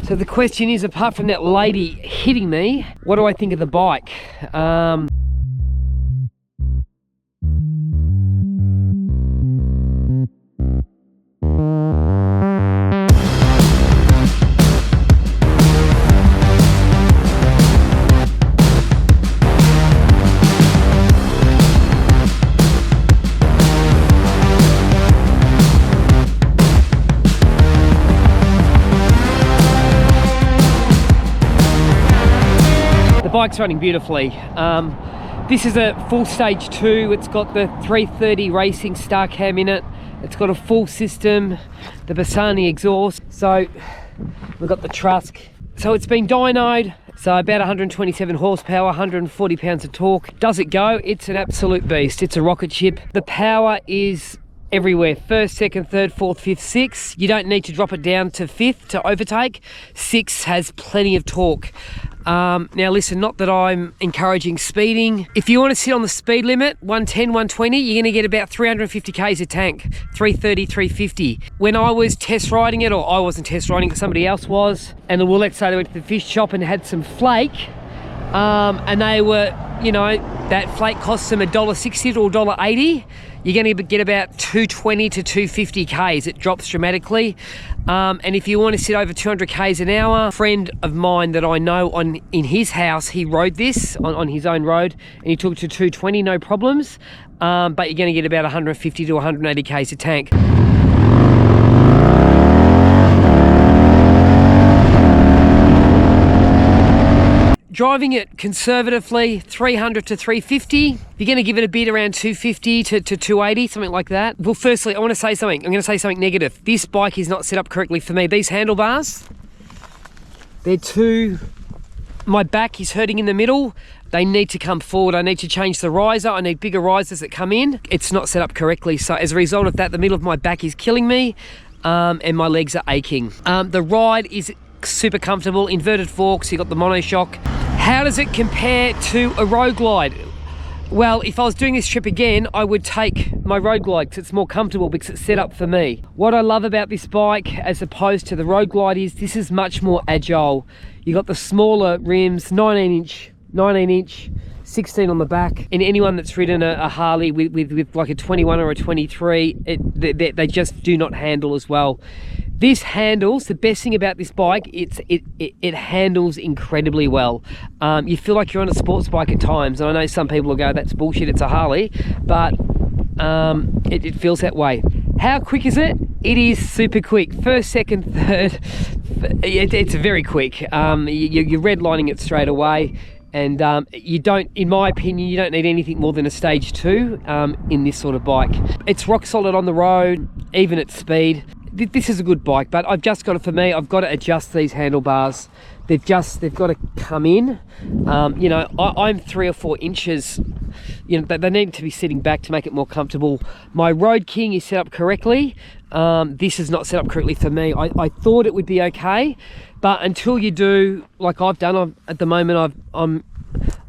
So the question is, apart from that lady hitting me, what do I think of the bike? Bike's running beautifully. This is a full stage 2. It's got the 330 racing star cam in it. It's got a full system, the Bassani exhaust. So we've got the Trusk. So it's been dynoed. So about 127 horsepower, 140 pounds of torque. Does it go? It's an absolute beast. It's a rocket ship. The power is everywhere. First, second, third, fourth, fifth, sixth. You don't need to drop it down to fifth to overtake. Sixth has plenty of torque. Now listen, not that I'm encouraging speeding. If you want to sit on the speed limit, 110, 120, you're going to get about 350 k's a tank, 330, 350. When I was test riding it, or I wasn't test riding it, somebody else was, and let's say they went to the fish shop and had some flake, and they were, you know, that flake costs them $1.60 to $1.80. You're going to get about 220 to 250 k's. It drops dramatically. And if you want to sit over 200 k's an hour, a friend of mine that I know in his house, he rode this on his own road and he took it to 220, no problems. But you're going to get about 150 to 180 k's a tank. Driving it conservatively, 300 to 350. You're going to give it a bit around 250 to 280, something like that. Well, firstly, I want to say something. I'm going to say something negative. This bike is not set up correctly for me. These handlebars, they're too... My back is hurting in the middle. They need to come forward. I need to change the riser. I need bigger risers that come in. It's not set up correctly. So as a result of that, the middle of my back is killing me, and my legs are aching. The ride is super comfortable. Inverted forks, you got the monoshock. How does it compare to a road glide? Well, if I was doing this trip again, I would take my road glide because it's more comfortable because it's set up for me. What I love about this bike as opposed to the road glide is this is much more agile. You got the smaller rims, 19 inch, 16 on the back. And anyone that's ridden a Harley with like a 21 or a 23, they just do not handle as well. This handles, the best thing about this bike, it handles incredibly well. You feel like you're on a sports bike at times, and I know some people will go, that's bullshit, it's a Harley, but it feels that way. How quick is it? It is super quick. First, second, third, it's very quick. You're redlining it straight away. And you don't, in my opinion, you don't need anything more than a stage 2 in this sort of bike. It's rock solid on the road, even at speed. This is a good bike, but I've just got it for me. I've got to adjust these handlebars. They've got to come in. You know, I'm 3 or 4 inches. You know, they need to be sitting back to make it more comfortable. My Road King is set up correctly. This is not set up correctly for me. I thought it would be okay, but until you do, like I've done, at the moment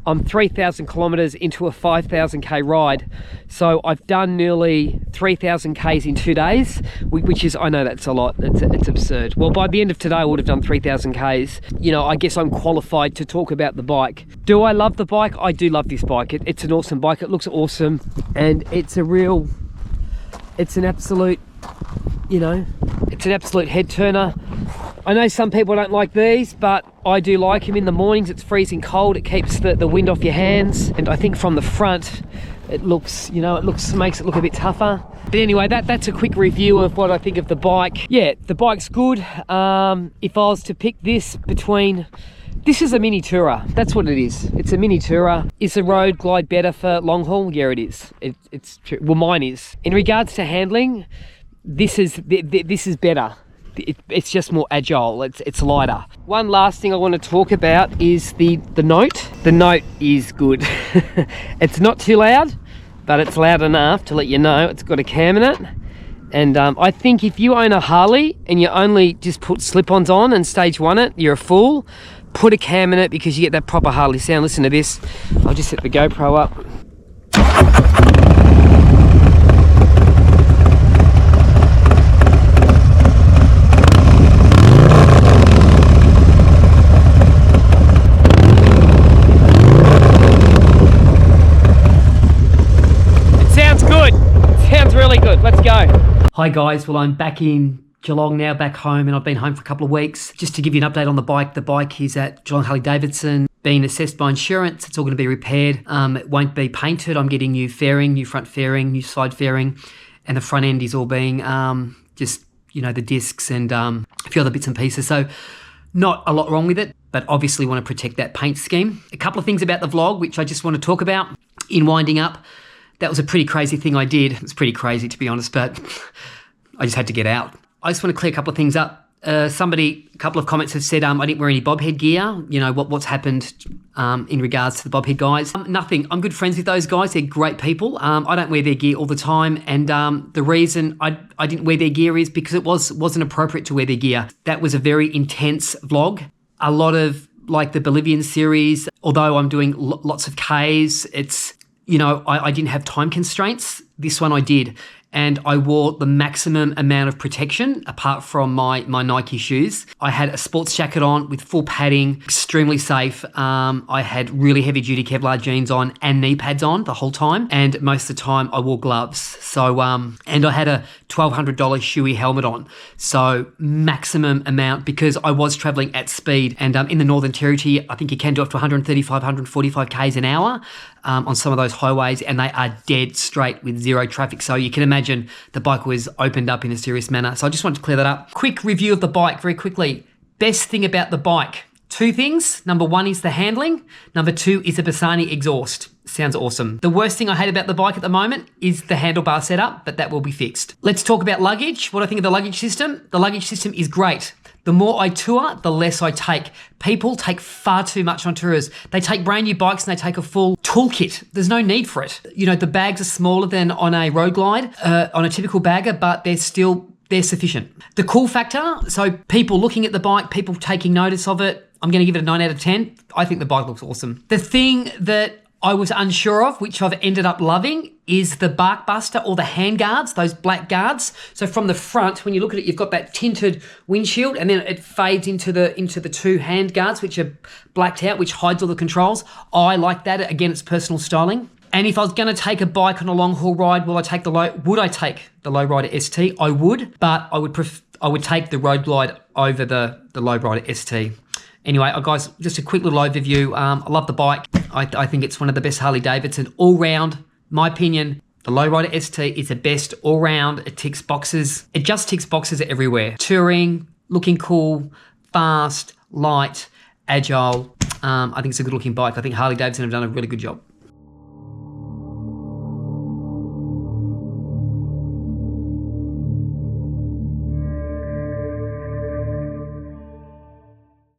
I'm 3,000 kilometers into a 5,000 k ride. So I've done nearly 3,000 k's in 2 days, which is, I know that's a lot, it's absurd. Well, by the end of today, I would have done 3,000 k's. You know, I guess I'm qualified to talk about the bike. Do I love the bike? I do love this bike. It's an awesome bike. It looks awesome. And it's an absolute, you know, it's an absolute head turner. I know some people don't like these, but I do like them. In the mornings, it's freezing cold. It keeps the wind off your hands. And I think from the front, it looks, you know, makes it look a bit tougher. But anyway, that's a quick review of what I think of the bike. Yeah, the bike's good. If I was to pick this is a mini tourer. That's what it is. It's a mini tourer. Is the road glide better for long haul? Yeah, it is. It's true. Well, mine is. In regards to handling, this is better. It's just more agile, it's lighter. One last thing I want to talk about is the note. The note is good. It's not too loud, but it's loud enough to let you know it's got a cam in it. And I think if you own a Harley and you only just put slip-ons on and stage 1 it, you're a fool. Put a cam in it because you get that proper Harley sound. Listen to this. I'll just set the GoPro up. Hi guys, well I'm back in Geelong now, back home, and I've been home for a couple of weeks. Just to give you an update on the bike is at Geelong Harley Davidson, being assessed by insurance. It's all going to be repaired. It won't be painted. I'm getting new fairing, new front fairing, new side fairing, and the front end is all being just, you know, the discs and a few other bits and pieces. So not a lot wrong with it, but obviously want to protect that paint scheme. A couple of things about the vlog, which I just want to talk about in winding up. That was a pretty crazy thing I did. It was pretty crazy, to be honest, but I just had to get out. I just want to clear a couple of things up. A couple of comments have said I didn't wear any bobhead gear. You know, what's happened in regards to the bobhead guys. Nothing. I'm good friends with those guys. They're great people. I don't wear their gear all the time. And the reason I didn't wear their gear is because it wasn't appropriate to wear their gear. That was a very intense vlog. A lot of, like the Bolivian series, although I'm doing lots of Ks, it's, you know, I didn't have time constraints. This one I did. And I wore the maximum amount of protection apart from my Nike shoes. I had a sports jacket on with full padding, extremely safe. I had really heavy duty Kevlar jeans on and knee pads on the whole time. And most of the time I wore gloves. So, and I had a $1,200 Shoei helmet on. So maximum amount, because I was traveling at speed. And in the Northern Territory, I think you can do up to 135, 145 Ks an hour on some of those highways, and they are dead straight with zero traffic. So you can imagine the bike was opened up in a serious manner. So I just wanted to clear that up. Quick review of the bike very quickly. Best thing about the bike. Two things. Number one is the handling. Number two is the Bassani exhaust. Sounds awesome. The worst thing I hate about the bike at the moment is the handlebar setup, but that will be fixed. Let's talk about luggage. What I think of the luggage system. The luggage system is great. The more I tour, the less I take. People take far too much on tours. They take brand new bikes and they take a full toolkit. There's no need for it. You know, the bags are smaller than on a road glide, on a typical bagger, but they're sufficient. The cool factor, so people looking at the bike, people taking notice of it, I'm going to give it a 9 out of 10. I think the bike looks awesome. The thing that I was unsure of, which I've ended up loving, is the bark buster or the hand guards, those black guards. So from the front, when you look at it, you've got that tinted windshield, and then it fades into the two hand guards, which are blacked out, which hides all the controls. I like that. Again, it's personal styling. And if I was going to take a bike on a long haul ride, would I take the Lowrider ST? I would, but I would take the Road Glide over the Lowrider ST. Anyway, guys, just a quick little overview. I love the bike. I think it's one of the best Harley Davidson all round. My opinion, the Lowrider ST is the best all round. It ticks boxes. It just ticks boxes everywhere. Touring, looking cool, fast, light, agile. I think it's a good looking bike. I think Harley Davidson have done a really good job.